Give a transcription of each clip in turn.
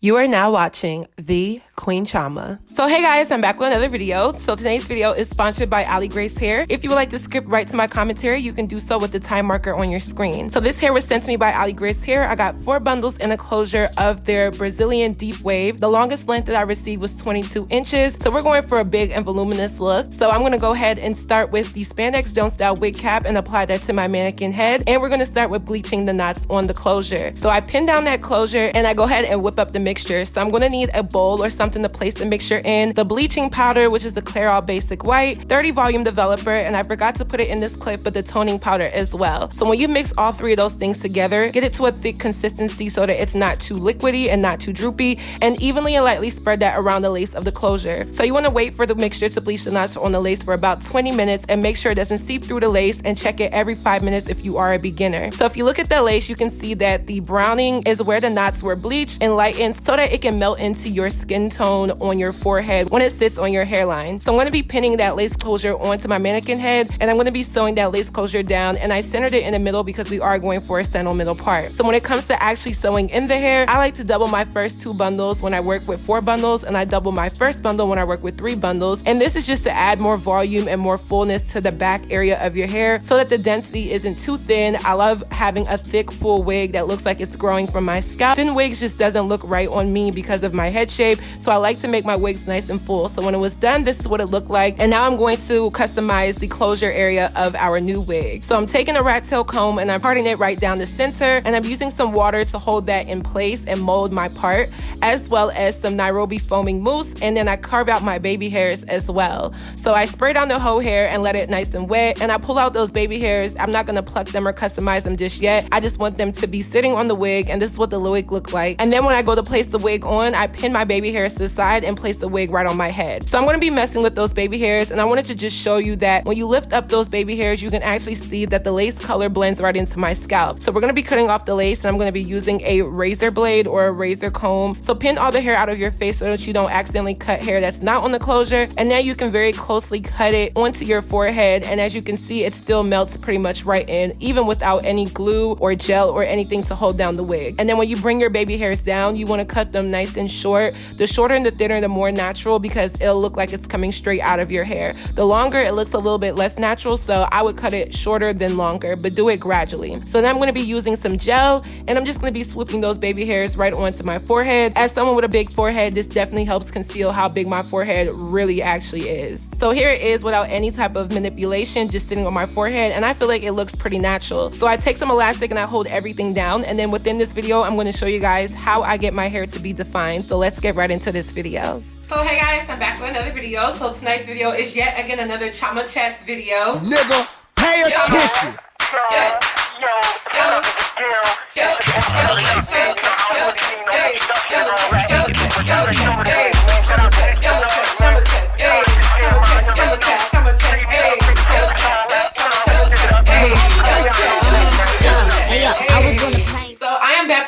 You are now watching the Queen Chioma. So hey guys, I'm back with another video. So today's video is sponsored by Ali Grace Hair. If you would like to skip right to my commentary, you can do so with the time marker on your screen. So this hair was sent to me by Ali Grace Hair. I got 4 bundles in a closure of their Brazilian deep wave. The longest length that I received was 22 inches. So we're going for a big and voluminous look. So I'm gonna go ahead and start with the spandex dome style wig cap and apply that to my mannequin head. And we're gonna start with bleaching the knots on the closure. So I pin down that closure and I go ahead and whip up the mixture. So I'm gonna need a bowl or something to place the mixture in. The bleaching powder, which is the Clairol Basic White, 30 volume developer, and I forgot to put it in this clip, but the toning powder as well. So when you mix all 3 of those things together, get it to a thick consistency so that it's not too liquidy and not too droopy, and evenly and lightly spread that around the lace of the closure. So you wanna wait for the mixture to bleach the knots on the lace for about 20 minutes and make sure it doesn't seep through the lace, and check it every 5 minutes if you are a beginner. So if you look at the lace, you can see that the browning is where the knots were bleached and lightened so that it can melt into your skin tone on your forehead when it sits on your hairline. So I'm going to be pinning that lace closure onto my mannequin head, and I'm going to be sewing that lace closure down, and I centered it in the middle because we are going for a central middle part. So when it comes to actually sewing in the hair, I like to double my first 2 bundles when I work with 4 bundles, and I double my first bundle when I work with 3 bundles. And this is just to add more volume and more fullness to the back area of your hair so that the density isn't too thin. I love having a thick full wig that looks like it's growing from my scalp. Thin wigs just doesn't look right on me because of my head shape, so I like to make my wigs nice and full. So when it was done, this is what it looked like, and now I'm going to customize the closure area of our new wig. So I'm taking a rat tail comb and I'm parting it right down the center, and I'm using some water to hold that in place and mold my part, as well as some Nairobi foaming mousse, and then I carve out my baby hairs as well. So I spray down the whole hair and let it nice and wet, and I pull out those baby hairs. I'm not gonna pluck them or customize them just yet. I just want them to be sitting on the wig, and this is what the wig look like. And then when I go to place the wig on, I pin my baby hairs to the side and place the wig right on my head. So I'm gonna be messing with those baby hairs, and I wanted to just show you that when you lift up those baby hairs, you can actually see that the lace color blends right into my scalp. So we're gonna be cutting off the lace, and I'm gonna be using a razor blade or a razor comb. So pin all the hair out of your face so that you don't accidentally cut hair that's not on the closure, and then you can very closely cut it onto your forehead, and as you can see, it still melts pretty much right in, even without any glue or gel or anything to hold down the wig. And then when you bring your baby hairs down, you wanna cut them nice and short. The shorter and the thinner, the more natural, because it'll look like it's coming straight out of your hair. The longer, it looks a little bit less natural, so I would cut it shorter than longer, but do it gradually. So then I'm gonna be using some gel, and I'm just gonna be swooping those baby hairs right onto my forehead. As someone with a big forehead, this definitely helps conceal how big my forehead really actually is. So here it is without any type of manipulation, just sitting on my forehead, and I feel like it looks pretty natural. So I take some elastic and I hold everything down, and then within this video, I'm gonna show you guys how I get my hair to be defined. So let's get right into this video. So hey guys, I'm back with another video. So tonight's video is yet again another Chioma Chats video. Nigga, pay attention.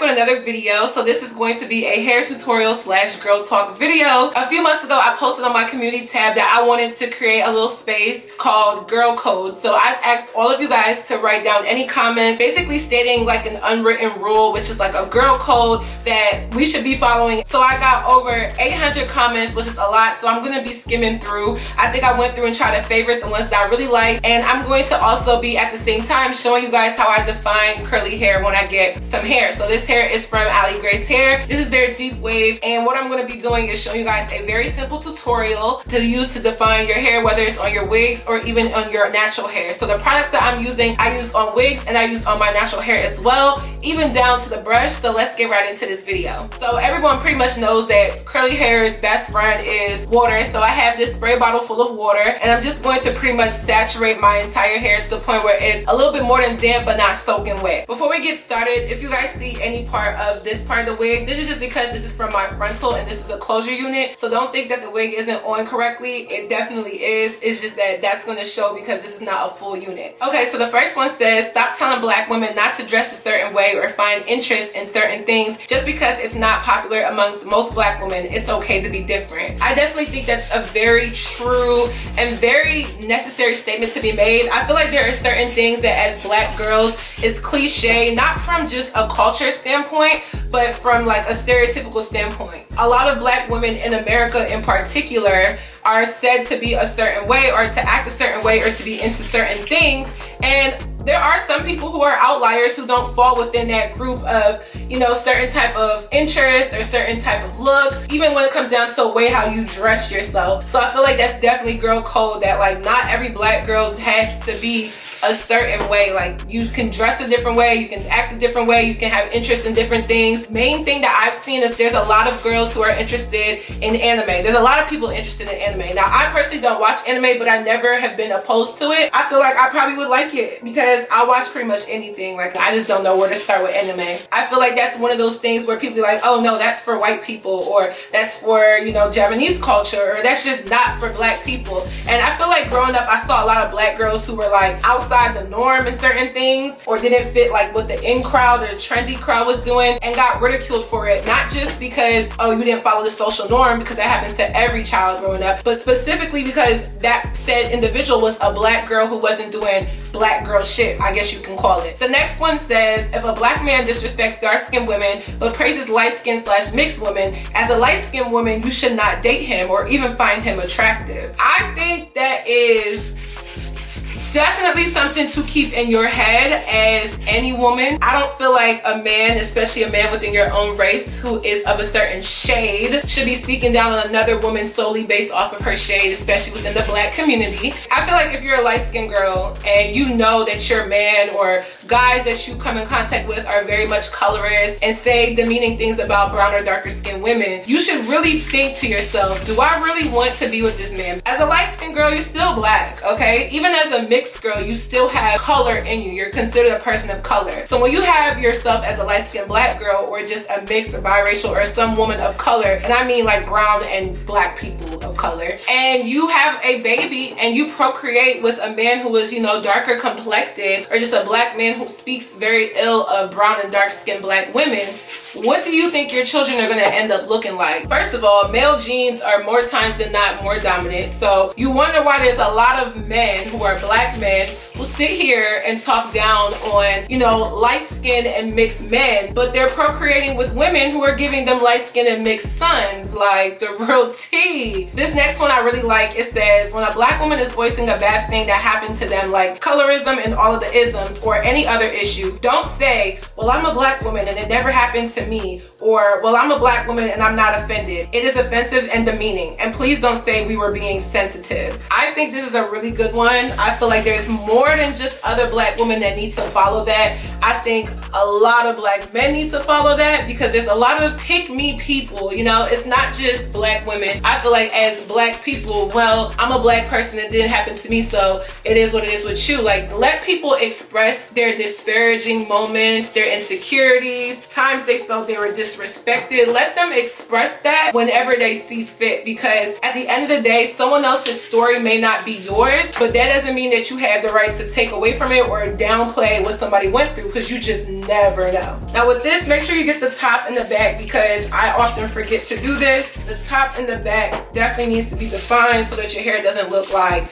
Another video. So this is going to be a hair tutorial slash girl talk video. A few months ago, I posted on my community tab that I wanted to create a little space called Girl Code. So I asked all of you guys to write down any comments, basically stating like an unwritten rule, which is like a girl code that we should be following. So I got over 800 comments, which is a lot. So I'm going to be skimming through. I think I went through and tried to favorite the ones that I really like. And I'm going to also be at the same time showing you guys how I define curly hair when I get some hair. So this hair is from Ali Grace Hair. This is their deep waves, and what I'm going to be doing is showing you guys a very simple tutorial to use to define your hair, whether it's on your wigs or even on your natural hair. So the products that I'm using, I use on wigs and I use on my natural hair as well, even down to the brush. So let's get right into this video. So everyone pretty much knows that curly hair's best friend is water. So I have this spray bottle full of water, and I'm just going to pretty much saturate my entire hair to the point where it's a little bit more than damp but not soaking wet. Before we get started, if you guys see any part of this part of the wig, this is just because this is from my frontal and this is a closure unit. So don't think that the wig isn't on correctly. It definitely is. It's just that that's going to show because this is not a full unit. Okay, so the first one says, stop telling black women not to dress a certain way or find interest in certain things just because it's not popular amongst most black women. It's okay to be different. I definitely think that's a very true and very necessary statement to be made. I feel like there are certain things that as black girls is cliche, not from just a culture standpoint, but from like a stereotypical standpoint. A lot of black women in America in particular are said to be a certain way or to act a certain way or to be into certain things, and there are some people who are outliers who don't fall within that group of, you know, certain type of interest or certain type of look, even when it comes down to the way how you dress yourself. So I feel like that's definitely girl code, that like not every black girl has to be a certain way. Like you can dress a different way, you can act a different way, you can have interest in different things. Main thing that I've seen is there's a lot of girls who are interested in anime. There's a lot of people interested in anime. Now I personally don't watch anime, but I never have been opposed to it. I feel like I probably would like it because I watch pretty much anything. Like I just don't know where to start with anime. I feel like that's one of those things where people be like, oh no, that's for white people, or that's for, you know, Japanese culture, or that's just not for black people. And I feel like growing up I saw a lot of black girls who were like outside the norm in certain things, or didn't fit like what the in crowd or the trendy crowd was doing, and got ridiculed for it. Not just because, oh, you didn't follow the social norm, because that happens to every child growing up, but specifically because that said individual was a black girl who wasn't doing black girl shit, I guess you can call it. The next one says, if a black man disrespects dark-skinned women but praises light-skinned / mixed women, as a light-skinned woman you should not date him or even find him attractive. I think that is definitely something to keep in your head as any woman. I don't feel like a man, especially a man within your own race who is of a certain shade, should be speaking down on another woman solely based off of her shade, especially within the black community. I feel like if you're a light-skinned girl and you know that your man or guys that you come in contact with are very much colorist and say demeaning things about brown or darker skinned women, you should really think to yourself, do I really want to be with this man? As a light-skinned girl, you're still black, okay? Even as a mixed girl, you still have color in you. You're considered a person of color. So when you have yourself as a light-skinned black girl, or just a mixed or biracial or some woman of color, and I mean like brown and black people of color, and you have a baby and you procreate with a man who is, you know, darker complected, or just a black man who speaks very ill of brown and dark-skinned black women, what do you think your children are going to end up looking like? First of all, male genes are more times than not more dominant. So you wonder why there's a lot of men who are black men who sit here and talk down on, you know, light-skinned and mixed men, but they're procreating with women who are giving them light-skinned and mixed sons, like the real tea. This next one I really like. It says, when a black woman is voicing a bad thing that happened to them, like colorism and all of the isms or any other issue, don't say, well, I'm a black woman and it never happened to me, or well, I'm a black woman and I'm not offended. It is offensive and demeaning, and please don't say we were being sensitive. I think this is a really good one. I feel like there's more than just other black women that need to follow that. I think a lot of black men need to follow that, because there's a lot of pick-me people, you know. It's not just black women. I feel like as black people, well, I'm a black person, it didn't happen to me, so it is what it is with you. Like, let people express their disparaging moments, their insecurities, times they felt they were disrespected. Let them express that whenever they see fit, because at the end of the day, someone else's story may not be yours, but that doesn't mean that you have the right to take away from it or downplay what somebody went through, because you just never know. Now with this, make sure you get the top and the back, because I often forget to do this. The top and the back definitely needs to be defined so that your hair doesn't look like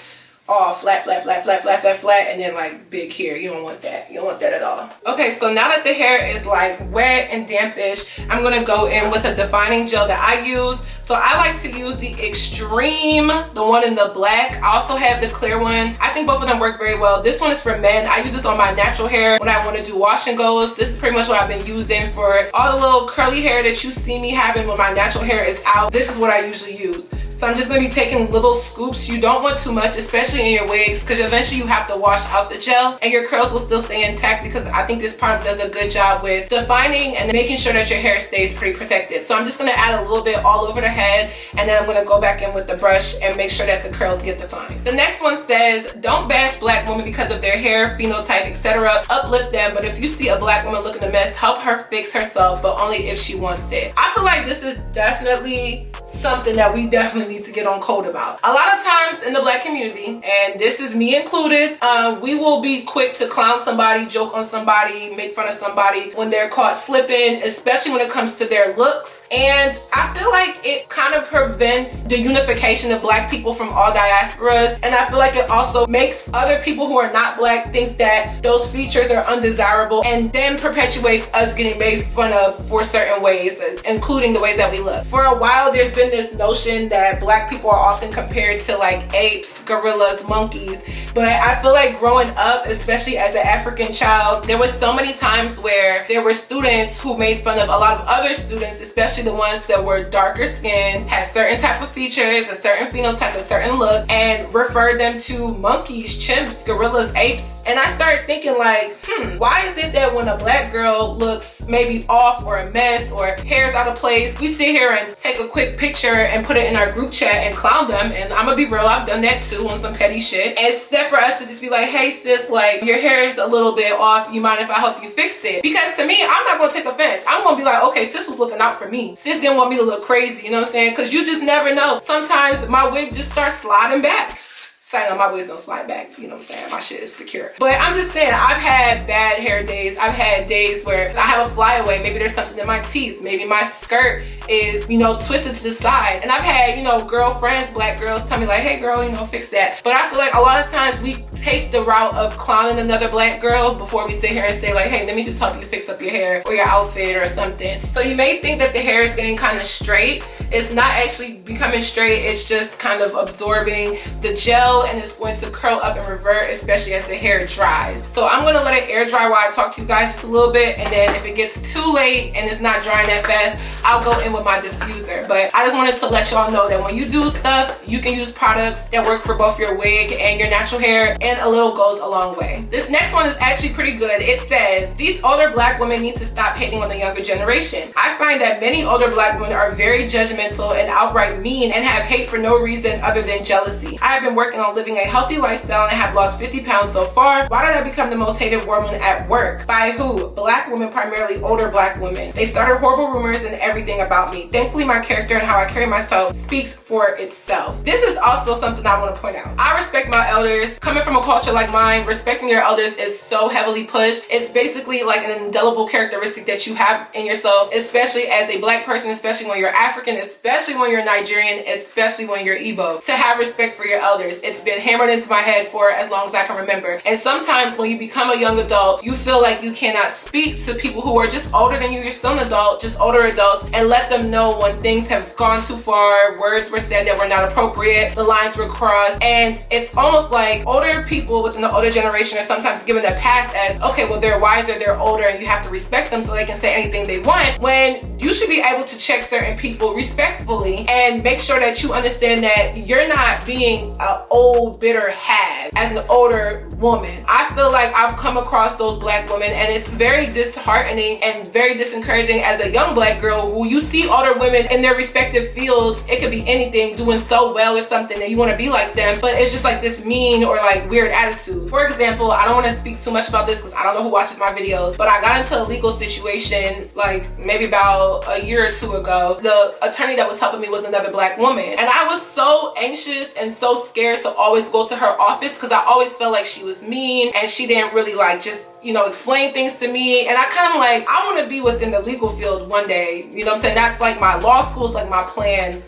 all flat, and then like big hair. You don't want that. You don't want that at all. Okay, so now that the hair is like wet and dampish, I'm gonna go in with a defining gel that I use. So I like to use the Extreme, the one in the black. I also have the clear one. I think both of them work very well. This one is for men. I use this on my natural hair when I want to do wash and goes. This is pretty much what I've been using for all the little curly hair that you see me having when my natural hair is out. This is what I usually use. So I'm just going to be taking little scoops. You don't want too much, especially in your wigs, because eventually you have to wash out the gel and your curls will still stay intact, because I think this product does a good job with defining and making sure that your hair stays pretty protected. So I'm just going to add a little bit all over the head, and then I'm going to go back in with the brush and make sure that the curls get defined. The next one says, don't bash black women because of their hair, phenotype, etc. Uplift them, but if you see a black woman looking a mess, help her fix herself, but only if she wants it. I feel like this is definitely something that we definitely need to get on code about. A lot of times in the black community, and this is me included, we will be quick to clown somebody, joke on somebody, make fun of somebody when they're caught slipping, especially when it comes to their looks. And I I feel like it kind of prevents the unification of black people from all diasporas, and I feel like it also makes other people who are not black think that those features are undesirable, and then perpetuates us getting made fun of for certain ways, including the ways that we look. For a while, there's been this notion that black people are often compared to like apes, gorillas, monkeys, but I feel like growing up, especially as an African child, there was so many times where there were students who made fun of a lot of other students, especially the ones that were darker skinned, had certain type of features, a certain phenotype, a certain look, and referred them to monkeys, chimps, gorillas, apes. And I started thinking like, why is it that when a black girl looks maybe off or a mess or hair's out of place, we sit here and take a quick picture and put it in our group chat and clown them? And I'm gonna be real, I've done that too on some petty shit. And instead for us to just be like, hey sis, like your hair is a little bit off, you mind if I help you fix it? Because to me, I'm not gonna take offense. I'm gonna be like, okay, sis was looking out for me. Sis didn't want me to look crazy, you know what I'm saying? Because you just never know. Sometimes my wig just starts sliding back. Saying my wigs don't slide back, you know what I'm saying? My shit is secure. But I'm just saying, I've had bad hair days. I've had days where I have a flyaway. Maybe there's something in my teeth. Maybe my skirt is, you know, twisted to the side. And I've had, you know, girlfriends, black girls tell me like, hey girl, you know, fix that. But I feel like a lot of times we take the route of clowning another black girl before we sit here and say like, hey, let me just help you fix up your hair or your outfit or something. So you may think that the hair is getting kind of straight. It's not actually becoming straight. It's just kind of absorbing the gel, and it's going to curl up and revert, especially as the hair dries. So I'm gonna let it air dry while I talk to you guys just a little bit, and then if it gets too late and it's not drying that fast, I'll go in with my diffuser. But I just wanted to let y'all know that when you do stuff, you can use products that work for both your wig and your natural hair, and a little goes a long way. This next one is actually pretty good. It says, these older black women need to stop hating on the younger generation. I find that many older black women are very judgmental and outright mean and have hate for no reason other than jealousy. I have been working on living a healthy lifestyle and I have lost 50 pounds so far. Why did I become the most hated woman at work? By who? Black women, primarily older black women. They started horrible rumors and everything about me. Thankfully, my character and how I carry myself speaks for itself. This is also something I want to point out. I respect my elders. Coming from a culture like mine, respecting your elders is so heavily pushed. It's basically like an indelible characteristic that you have in yourself, especially as a black person, especially when you're African, especially when you're Nigerian, especially when you're Igbo, to have respect for your elders. It's been hammered into my head for as long as I can remember. And sometimes when you become a young adult, you feel like you cannot speak to people who are just older than you. You're still an adult, just older adults, and let them know when things have gone too far, words were said that were not appropriate, the lines were crossed. And it's almost like older people within the older generation are sometimes given a pass as, okay, well, they're wiser, they're older, and you have to respect them so they can say anything they want, when you should be able to check certain people respectfully and make sure that you understand that you're not being an old, bitter hag as an older woman. I feel like I've come across those black women, and it's very disheartening and very disencouraging as a young black girl who you see older women in their respective fields. It could be anything, doing so well or something, and you want to be like them, but it's just like this mean or like weird attitude. For example, I don't want to speak too much about this because I don't know who watches my videos, but I got into a legal situation like maybe about a year or two ago. The attorney that was helping me was another black woman, and I was so anxious and so scared to always go to her office because I always felt like she was mean and she didn't really like just, you know, explain things to me. And I kind of like, I want to be within the legal field one day, you know what I'm saying? That's like my law school's like my plan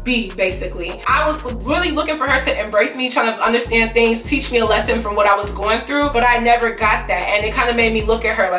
B, basically. I was really looking for her to embrace me, trying to understand things, teach me a lesson from what I was going through, but I never got that. And it kind of made me look at her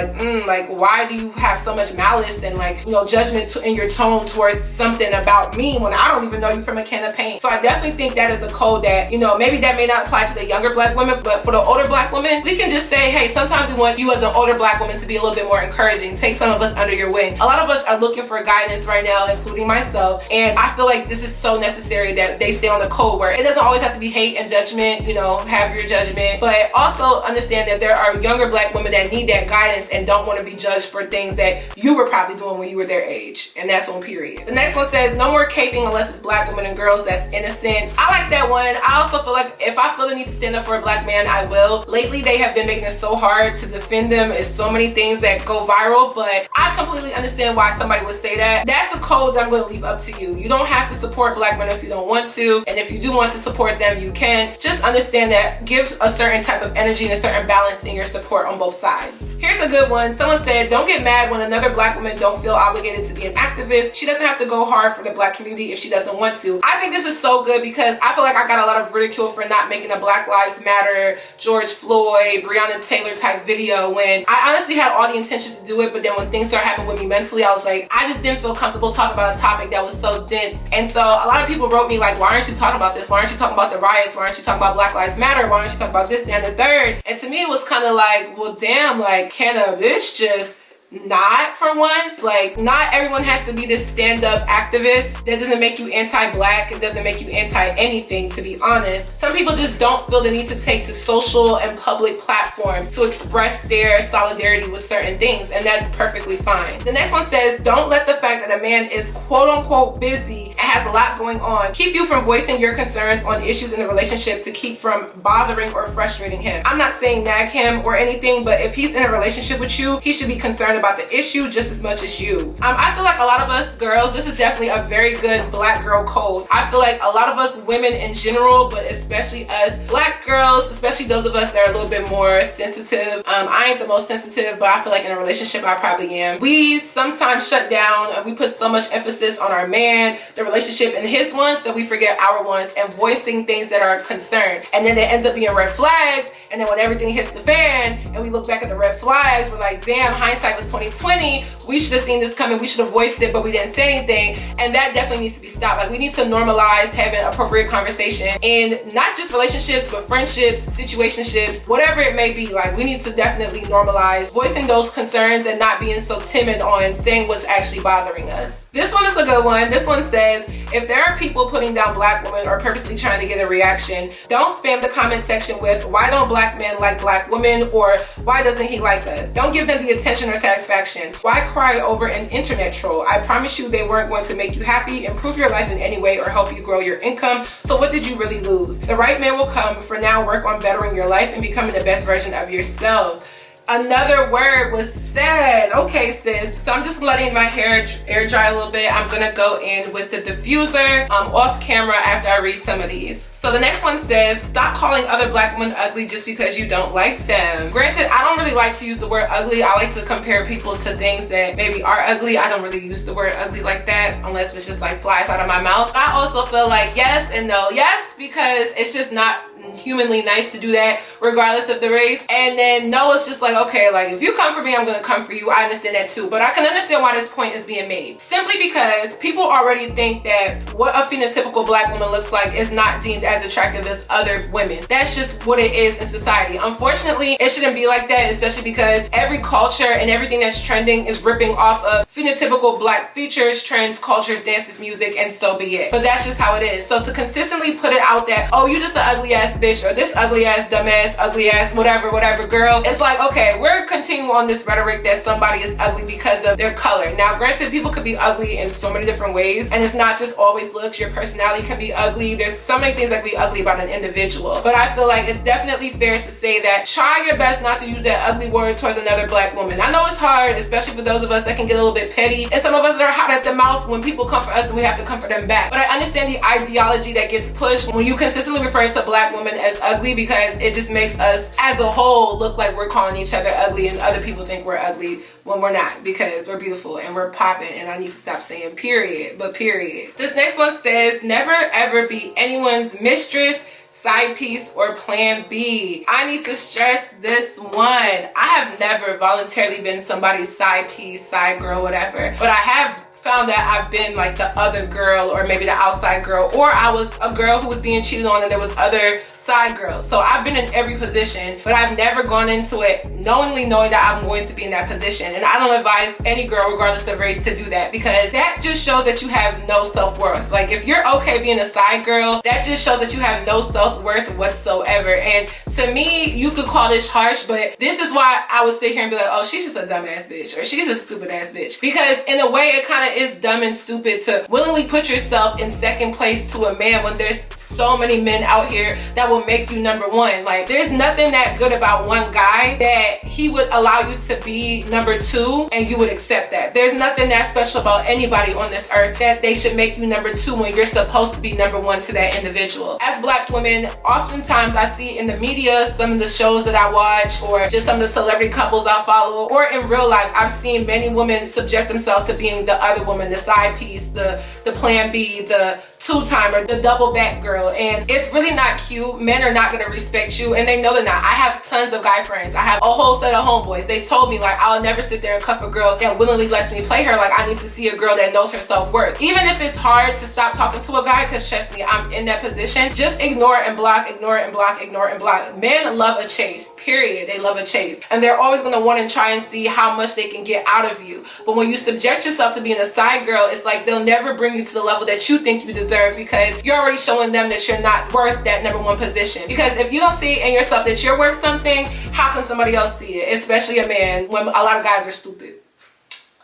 like, why do you have so much malice and like, you know, judgment in your tone towards something about me when I don't even know you from a can of paint? So I definitely think that is a code that, you know, maybe that may not apply to the younger black women, but for the older black women, we can just say, hey, sometimes we want you as an older black woman to be a little bit more encouraging. Take some of us under your wing. A lot of us are looking for guidance right now, including myself, and I feel like this is so necessary that they stay on the code where it doesn't always have to be hate and judgment, you know, have your judgment, but also understand that there are younger black women that need that guidance and don't want to be judged for things that you were probably doing when you were their age, and that's on period. The next one says, no more caping unless it's black women and girls that's innocent. I like that one. I also feel like if I feel the need to stand up for a black man, I will. Lately, they have been making it so hard to defend them. It's so many things that go viral, but I completely understand why somebody would say that. That's a code that I'm going to leave up to you. You don't have to support black men if you don't want to, and if you do want to support them, you can. Just understand that give a certain type of energy and a certain balance in your support on both sides. Here's a good one. Someone said, don't get mad when another black woman don't feel obligated to be an activist. She doesn't have to go hard for the black community if she doesn't want to. I think this is so good because I feel like I got a lot of ridicule for not making a Black Lives Matter, George Floyd, Breonna Taylor type video when I honestly had all the intentions to do it, but then when things started happening with me mentally, I was like, I just didn't feel comfortable talking about a topic that was so dense. And so a lot of people wrote me like, why aren't you talking about this? Why aren't you talking about the riots? Why aren't you talking about Black Lives Matter? Why aren't you talking about this and the third? And to me, it was kind of like, well, damn, like, can a bitch just not for once? Like, not everyone has to be this stand-up activist. That doesn't make you anti-black. It doesn't make you anti-anything, to be honest. Some people just don't feel the need to take to social and public platforms to express their solidarity with certain things, and that's perfectly fine. The next one says, don't let the fact that a man is quote-unquote busy and has a lot going on keep you from voicing your concerns on issues in the relationship to keep from bothering or frustrating him. I'm not saying nag him or anything, but if he's in a relationship with you, he should be concerned about the issue just as much as you. I feel like a lot of us girls, this is definitely a very good black girl code. I feel like a lot of us women in general, but especially us black girls, especially those of us that are a little bit more sensitive. I ain't the most sensitive, but I feel like in a relationship I probably am. We sometimes shut down and we put so much emphasis on our man, the relationship, and his wants that we forget our wants and voicing things that are concerned. And then there ends up being red flags, and then when everything hits the fan and we look back at the red flags, we're like, damn, hindsight was 2020. We should have seen this coming. We should have voiced it, but we didn't say anything. And that definitely needs to be stopped. Like, we need to normalize having appropriate conversation in not just relationships, but friendships, situationships, whatever it may be. Like, we need to definitely normalize voicing those concerns and not being so timid on saying what's actually bothering us. This one is a good one. This one says, if there are people putting down black women or purposely trying to get a reaction, don't spam the comment section with, why don't black men like black women, or why doesn't he like us? Don't give them the attention or satisfaction. Why cry over an internet troll? I promise you they weren't going to make you happy, improve your life in any way, or help you grow your income. So what did you really lose? The right man will come. For now, work on bettering your life and becoming the best version of yourself. Another word was said. Okay, sis. So I'm just letting my hair air dry a little bit. I'm gonna go in with the diffuser off camera after I read some of these. So the next one says, stop calling other black women ugly just because you don't like them. Granted, I don't really like to use the word ugly. I like to compare people to things that maybe are ugly. I don't really use the word ugly like that unless it's just like flies out of my mouth. I also feel like yes and no. Yes, because it's just not humanly nice to do that regardless of the race. And then no, it's just like, okay, like if you come for me, I'm gonna come for you. I understand that too, but I can understand why this point is being made. Simply because people already think that what a phenotypical black woman looks like is not deemed as attractive as other women. That's just what it is in society. Unfortunately, it shouldn't be like that, especially because every culture and everything that's trending is ripping off of phenotypical black features, trends, cultures, dances, music, and so be it. But that's just how it is. So to consistently put it out that, oh, you just an ugly ass bitch, or this ugly ass dumbass, ugly ass whatever girl, it's like, okay, we're continuing on this rhetoric that somebody is ugly because of their color. Now granted, people could be ugly in so many different ways, and it's not just always looks. Your personality can be ugly. There's so many things that can be ugly about an individual, but I feel like it's definitely fair to say that try your best not to use that ugly word towards another black woman. I know it's hard, especially for those of us that can get a little bit petty, and some of us that are hot at the mouth when people come for us and we have to come for them back. But I understand the ideology that gets pushed when you consistently refer to black women as ugly, because it just makes us as a whole look like we're calling each other ugly and other people think we're ugly when we're not, because we're beautiful and we're popping, and I need to stop saying period, but period. This next one says, never ever be anyone's mistress, side piece, or plan B. I need to stress this one. I have never voluntarily been somebody's side piece, side girl, whatever, but I have found that I've been like the other girl, or maybe the outside girl, or I was a girl who was being cheated on and there was other side girls. So I've been in every position, but I've never gone into it knowingly knowing that I'm going to be in that position. And I don't advise any girl, regardless of race, to do that, because that just shows that you have no self-worth. Like, if you're okay being a side girl, that just shows that you have no self-worth whatsoever. And to me, you could call this harsh, but this is why I would sit here and be like, oh, she's just a dumbass bitch, or she's a stupid ass bitch. Because in a way, it kind of is dumb and stupid to willingly put yourself in second place to a man when there's so many men out here that will make you number one. Like, there's nothing that good about one guy that he would allow you to be number two and you would accept that. There's nothing that special about anybody on this earth that they should make you number two when you're supposed to be number one to that individual. As Black women, oftentimes I see in the media, some of the shows that I watch, or just some of the celebrity couples I follow, or in real life, I've seen many women subject themselves to being the other woman, the side piece, the plan B, the two-timer, the double back girl, and it's really not cute. Men are not gonna respect you, and they know they're not. I have tons of guy friends. I have a whole set of homeboys. They told me, like, I'll never sit there and cuff a girl that willingly lets me play her. Like, I need to see a girl that knows her self-worth. Even if it's hard to stop talking to a guy, because trust me, I'm in that position, just ignore it and block, ignore it and block, ignore it and block. Men love a chase, period. They love a chase, and they're always gonna want to try and see how much they can get out of you. But when you subject yourself to being a side girl, it's like they'll never bring you to the level that you think you deserve, because you're already showing them that you're not worth that number one position. Because if you don't see it in yourself that you're worth something, how can somebody else see it? Especially a man, when a lot of guys are stupid.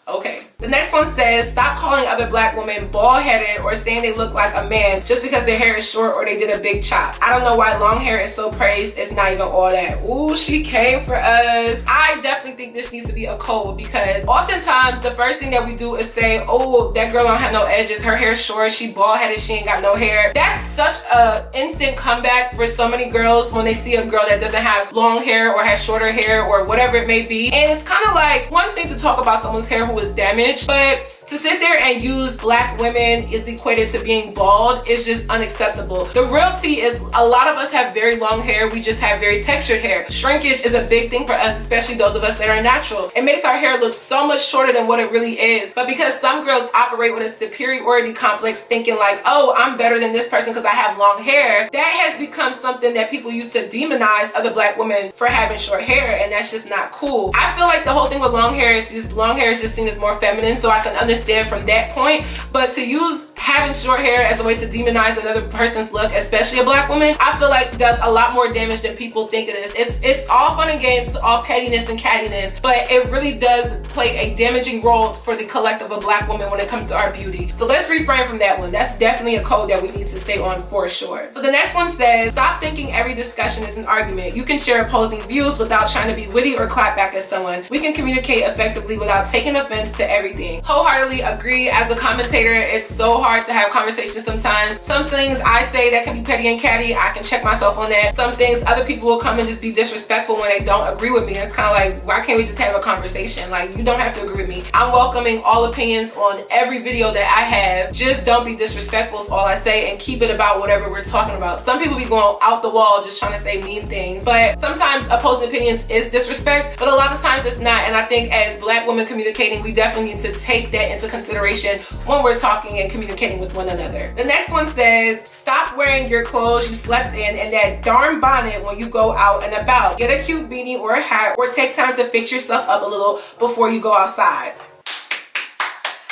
Okay. The next one says, stop calling other Black women bald-headed or saying they look like a man just because their hair is short or they did a big chop. I don't know why long hair is so praised. It's not even all that. Ooh, she came for us. I definitely think this needs to be a code, because oftentimes the first thing that we do is say, oh, that girl don't have no edges, her hair's short, she bald-headed, she ain't got no hair. That's such a instant comeback for so many girls when they see a girl that doesn't have long hair or has shorter hair or whatever it may be. And it's kind of like one thing to talk about someone's hair who is damaged, but to sit there and use Black women is equated to being bald is just unacceptable. The real tea is a lot of us have very long hair. We just have very textured hair. Shrinkage is a big thing for us, especially those of us that are natural. It makes our hair look so much shorter than what it really is. But because some girls operate with a superiority complex, thinking like, oh, I'm better than this person because I have long hair, that has become something that people use to demonize other Black women for having short hair, and that's just not cool. I feel like the whole thing with long hair is just seen as more feminine, so I can understand from that point, but to use having short hair as a way to demonize another person's look, especially a Black woman, I feel like does a lot more damage than people think it is. It's all fun and games, all pettiness and cattiness, but it really does play a damaging role for the collective of Black women when it comes to our beauty. So let's refrain from that one. That's definitely a code that we need to stay on for sure. So the next one says, stop thinking every discussion is an argument. You can share opposing views without trying to be witty or clap back at someone. We can communicate effectively without taking offense to everything. Wholeheartedly agree. As a commentator, it's so hard to have conversations sometimes. Some things I say that can be petty and catty, I can check myself on that. Some things other people will come and just be disrespectful when they don't agree with me. And it's kind of like, why can't we just have a conversation? Like, you don't have to agree with me. I'm welcoming all opinions on every video that I have. Just don't be disrespectful is all I say, and keep it about whatever we're talking about. Some people be going out the wall just trying to say mean things, but sometimes opposing opinions is disrespect, but a lot of times it's not. And I think as Black women communicating, we definitely need to take that into consideration when we're talking and communicating with one another. The next one says, stop wearing your clothes you slept in and that darn bonnet when you go out and about. Get a cute beanie or a hat, or take time to fix yourself up a little before you go outside.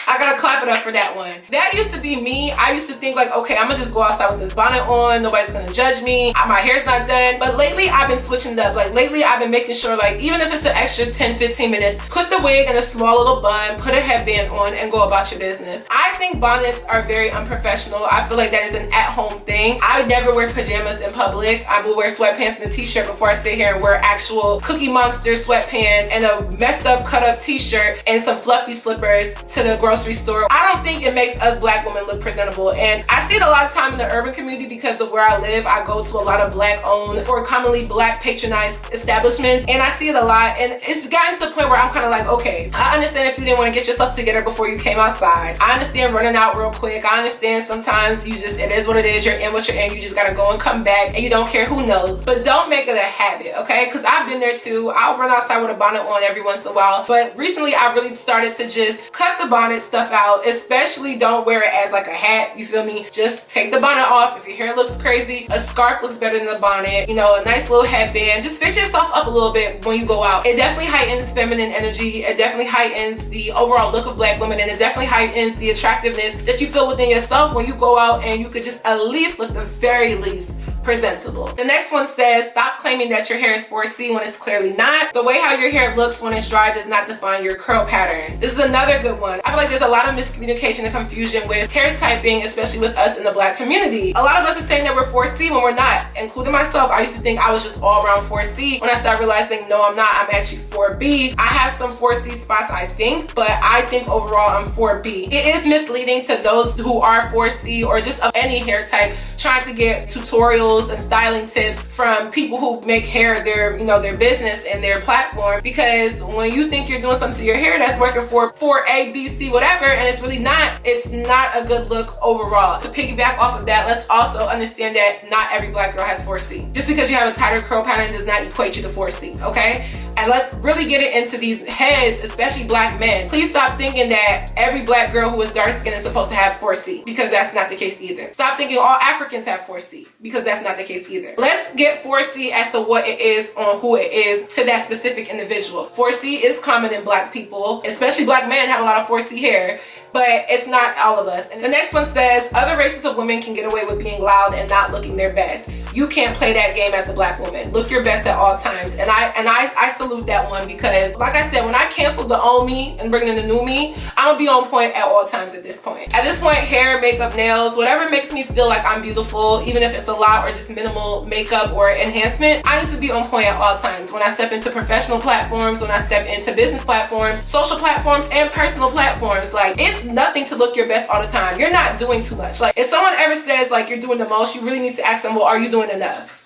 I gotta clap it up for that one. That used to be me. I used to think like, okay, I'm gonna just go outside with this bonnet on. Nobody's gonna judge me. My hair's not done. But lately, I've been switching it up. Like lately, I've been making sure, like, even if it's an extra 10, 15 minutes, put the wig in a small little bun, put a headband on, and go about your business. I think bonnets are very unprofessional. I feel like that is an at-home thing. I never wear pajamas in public. I will wear sweatpants and a t-shirt before I sit here and wear actual Cookie Monster sweatpants and a messed up cut up t-shirt and some fluffy slippers to the grocery store. I don't think it makes us Black women look presentable, and I see it a lot of time in the urban community because of where I live. I go to a lot of Black owned or commonly Black patronized establishments, and I see it a lot, and it's gotten to the point where I'm kind of like, okay, I understand if you didn't want to get yourself together before you came outside. I understand running out real quick. I understand sometimes it is what it is. You're in what you're in. You just gotta go and come back, and you don't care who knows, but don't make it a habit, okay? Because I've been there too. I'll run outside with a bonnet on every once in a while, but recently I really started to just cut the bonnet stuff out. Especially don't wear it as like a hat, you feel me? Just take the bonnet off. If your hair looks crazy, a scarf looks better than the bonnet, you know, a nice little headband. Just fix yourself up a little bit when you go out. It definitely heightens feminine energy. It definitely heightens the overall look of Black women, and it definitely heightens the attractiveness that you feel within yourself when you go out, and you could just at least, at the very least, presentable. The next one says, stop claiming that your hair is 4C when it's clearly not. The way how your hair looks when it's dry does not define your curl pattern. This is another good one. I feel like there's a lot of miscommunication and confusion with hair typing, especially with us in the black community. A lot of us are saying that we're 4C when we're not, including myself. I used to think I was just all around 4C. When I started realizing, no, I'm not. I'm actually 4B. I have some 4C spots, I think, but I think overall I'm 4B. It is misleading to those who are 4C or just of any hair type trying to get tutorials and styling tips from people who make hair their, their business and their platform, because when you think you're doing something to your hair that's working for 4A, B, C, whatever, and it's really not, it's not a good look overall. To piggyback off of that, let's also understand that not every black girl has 4C. Just because you have a tighter curl pattern does not equate you to 4C, okay? And let's really get it into these heads, especially black men. Please stop thinking that every black girl who is dark skinned is supposed to have 4C, because that's not the case either. Stop thinking all Africans have 4C, because that's not the case either. Let's get 4C as to what it is on who it is to that specific individual. 4C is common in black people, especially black men have a lot of 4C hair, but it's not all of us. And the next one says, other races of women can get away with being loud and not looking their best. You can't play that game as a black woman. Look your best at all times. And I salute that one, because like I said, when I cancel the old me and bring in the new me, I'm gonna be on point at all times at this point. At this point, hair, makeup, nails, whatever makes me feel like I'm beautiful, even if it's a lot or just minimal makeup or enhancement, I need to be on point at all times. When I step into professional platforms, when I step into business platforms, social platforms, and personal platforms, like, it's nothing to look your best all the time. You're not doing too much. Like, if someone ever says like you're doing the most, you really need to ask them, well, are you doing enough?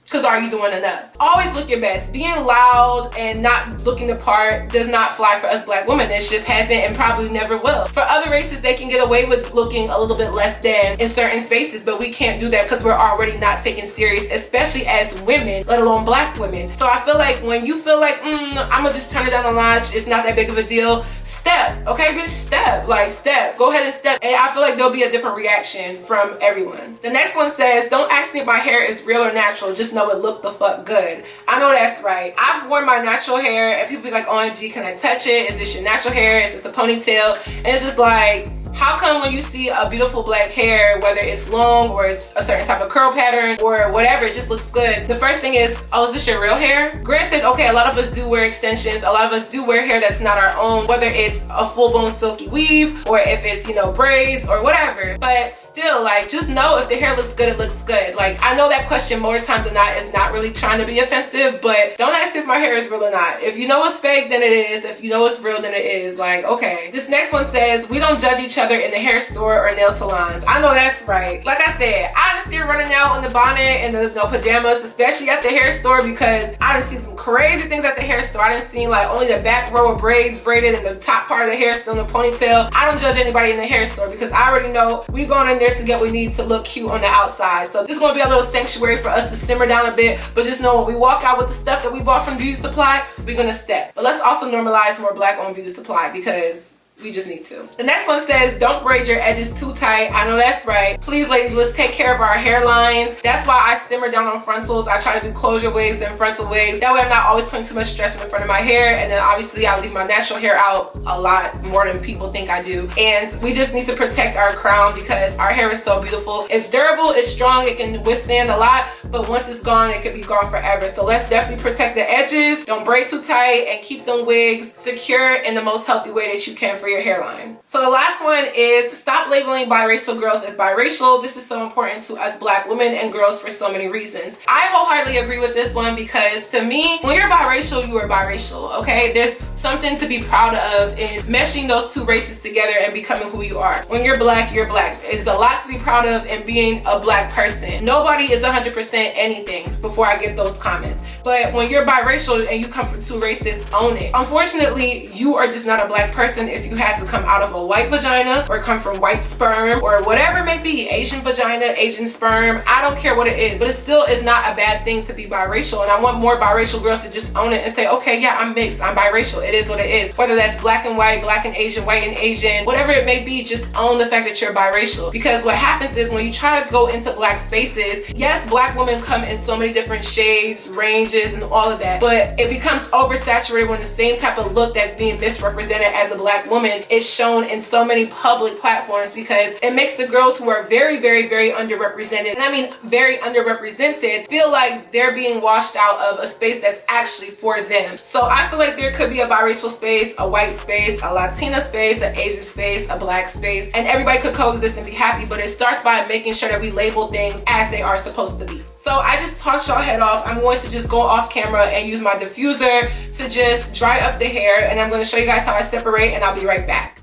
Because are you doing enough? Always look your best. Being loud and not looking the part does not fly for us black women. It just hasn't and probably never will. For other races, they can get away with looking a little bit less than in certain spaces, but we can't do that because we're already not taken serious, especially as women, let alone black women. So I feel like when you feel like, I'm gonna just turn it down a notch, it's not that big of a deal, step, okay, bitch, step. Like, step. Go ahead and step. And I feel like there'll be a different reaction from everyone. The next one says, don't ask me if my hair is real or natural, just know it look the fuck good. I know that's right. I've worn my natural hair and people be like, OMG, can I touch it? Is this your natural hair? Is this a ponytail? And it's just like, how come when you see a beautiful black hair, whether it's long or it's a certain type of curl pattern or whatever, it just looks good, the first thing is, oh, is this your real hair? Granted, okay, a lot of us do wear extensions, a lot of us do wear hair that's not our own, whether it's a full-blown silky weave or if it's, braids or whatever, but still, like, just know if the hair looks good, it looks good. Like, I know that question more times than not is not really trying to be offensive, but don't ask if my hair is real or not. If you know it's fake, then it is. If you know it's real, then it is. Like, okay. This next one says, we don't judge each other in the hair store or nail salons. I know that's right. Like I said, I just see her running out in the bonnet and the pajamas, especially at the hair store, because I done see some crazy things at the hair store. I done seen like only the back row of braids braided and the top part of the hair still in the ponytail. I don't judge anybody in the hair store because I already know we going in there to get what we need to look cute on the outside. So this is gonna be a little sanctuary for us to simmer down a bit, but just know when we walk out with the stuff that we bought from Beauty Supply, we're gonna step. But let's also normalize more black owned Beauty Supply, because we just need to. The next one says, don't braid your edges too tight. I know that's right. Please, ladies, let's take care of our hairlines. That's why I simmer down on frontals. I try to do closure wigs and frontal wigs. That way I'm not always putting too much stress in the front of my hair. And then obviously I leave my natural hair out a lot more than people think I do. And we just need to protect our crown because our hair is so beautiful. It's durable, it's strong, it can withstand a lot, but once it's gone, it could be gone forever. So let's definitely protect the edges. Don't braid too tight and keep them wigs secure in the most healthy way that you can for your hairline. So the last one is, stop labeling biracial girls as biracial. This is so important to us black women and girls for so many reasons. I wholeheartedly agree with this one because to me, when you're biracial, you are biracial, okay? There's something to be proud of in meshing those two races together and becoming who you are. When you're black, you're black. There's a lot to be proud of in being a black person. Nobody is 100% anything before I get those comments. But when you're biracial and you come from two races, own it. Unfortunately, you are just not a black person if you had to come out of a white vagina or come from white sperm or whatever it may be, Asian vagina, Asian sperm, I don't care what it is, but it still is not a bad thing to be biracial. And I want more biracial girls to just own it and say, okay, yeah, I'm mixed, I'm biracial, it is what it is. Whether that's black and white, black and Asian, white and Asian, whatever it may be, just own the fact that you're biracial. Because what happens is when you try to go into black spaces, yes, black women come in so many different shades, ranges, changes and all of that, but it becomes oversaturated when the same type of look that's being misrepresented as a black woman is shown in so many public platforms, because it makes the girls who are very, very, very underrepresented, and I mean very underrepresented, feel like they're being washed out of a space that's actually for them. So I feel like there could be a biracial space, a white space, a Latina space, an Asian space, a black space, and everybody could coexist and be happy, but it starts by making sure that we label things as they are supposed to be. So I just talked y'all head off. I'm going to just go off camera and use my diffuser to just dry up the hair, and I'm going to show you guys how I separate, and I'll be right back.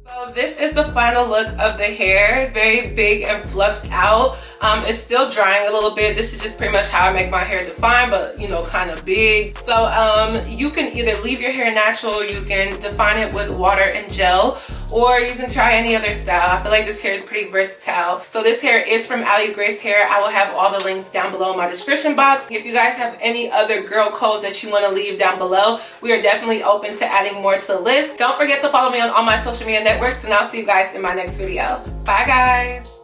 So this is the final look of the hair, very big and fluffed out. It's still drying a little bit. This is just pretty much how I make my hair define, but you know, kind of big. So you can either leave your hair natural, you can define it with water and gel, or you can try any other style. I feel like this hair is pretty versatile. So this hair is from Ali Grace Hair. I will have all the links down below in my description box. If you guys have any other girl codes that you want to leave down below, we are definitely open to adding more to the list. Don't forget to follow me on all my social media networks, and I'll see you guys in my next video. Bye guys.